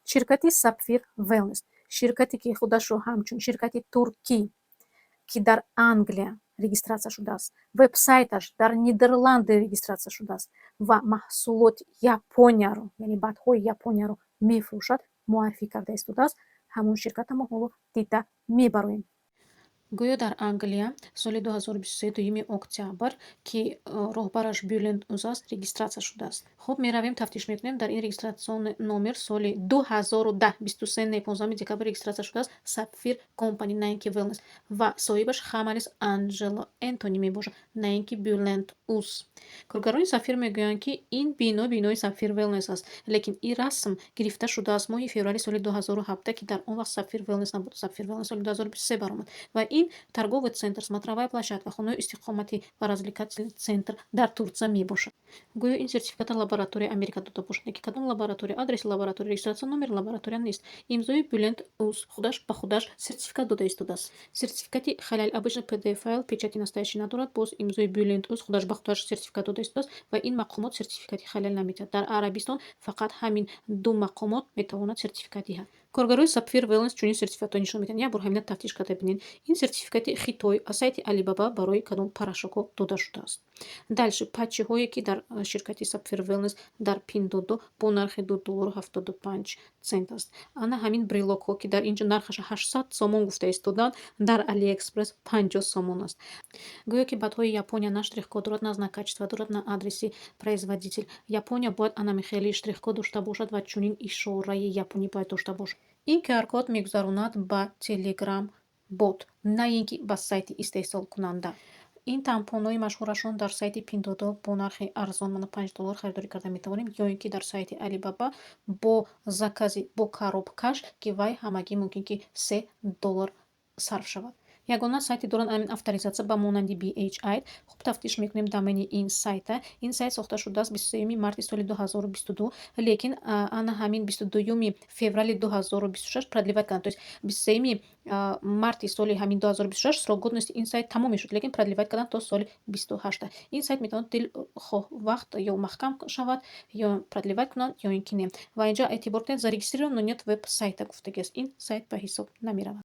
ширкати Sapphire Wellness, ширкате ки худашро ҳамчун ширкати туркӣ ки дар Англия регистратсия шудааст, вебсайташ дар Нидерланд регистратсия шудааст ва маҳсулоти Японияро, яъне бадҳои Японияро мефурӯшад, муаррифӣ карда истодааст. Ҳамон ширката мо ҳоло дида мебароем. Гӯё дар Англия соли 2023 дуюми октябр ки роҳбараш Бюлент Уз аст, регистратсия шудааст. Хуб, меравем тафтиш мекунем. Дар ин регистратсиони номер соли 2010 23 15 декабр регистратсия шудааст Sapphire Company, на ин ки Wellness, ва соҳибаш Хамарис Анҷело Энтони мебошад, на ин ки Бюлент Уз. Коргарони Sapphire мегӯянд ки ин бино бинои Sapphire Wellness аст, лекин ин расм гирифта шудааст моҳи феврари соли 2017 ки дар он вақт Sapphire Wellness набуд. Sapphire Wellness соли 2023 баромад ва ин торговый центр, смотровая площадка, хонаи истиқоматӣ ва развлекательный центр дар Турция мебошад. Гӯё ин сертификата лабораторияи Америка дода бошад, лекин кадом лаборатория, адреси лаборатория, регистратсион номери лаборатория нест. Имзои Бюлент Уз худаш ба худаш сертификат дода истодааст. Сертификати халал обычно PDF файл, печати настоящий надорад, боз имзои Бюлент Уз худаш ба худаш сертификат дода истодааст ва ин мақомот сертификати халал намедиҳад. Дар Арабистон фақат ҳамин ду мақомот метавонад сертификат диҳад. Коргарои Sapphire Wellness чунин сертификатро нишон медиҳанд. Як бор ҳамина тафтиш карда бинед. Ин сертификати Хитой аз сайти Alibaba барои кадом порошокҳо дода шудааст. Дальше патчиҳое ки дар ширкати Sapphire Wellness дар Пиндодо бо нархи $2.75 аст. Ана ҳамин брелокҳо ки дар инҷо нархаш 800 сомон гуфта истоданд, дар AliExpress 50 сомон аст. Гӯё ки бадҳои Япония на штрих-код дорад, на знак качества дорад, на адреси производитель. Япония бояд анамихелии штрих-код дошта бошад ва чунин ишораи японӣ бояд дошта бошад. Ин QR-код мегузаронад ба Telegram бот, на ин ки ба сайти истеҳсолкунанда. Ин тампонҳои машҳурашон дар сайти Пиндодо бо нархи арзон мана $5 харидорӣ карда метавонем, ё ин ки дар сайти Alibaba бо закази бо коробкаш ки вай ҳамагӣ мумкин ки $3 сарф шавад. Ягона сайти доранд амин авторизатсия ба монанди BHI. Хуб, тафтиш мекунем домени ин сайта. Ин сайт сохта шудааст 23 марти соли 2022, лекин ана ҳамин 22 феврали 2026 продлевать карданд. То есть 23 марти соли ҳамин 2026 срок годности ин сайт тамом мешуд, лекин продлевать карданд то соли 28. Ин сайт метавонад хоҳ вақт ё маҳкам шавад, ё продлевать кунанд, ё ин ки не. Ва инҷа эътибор кунед, зарегистрирован, но нет веб-сайта гуфтагиаст. Ин сайт ба ҳисоб намеравад.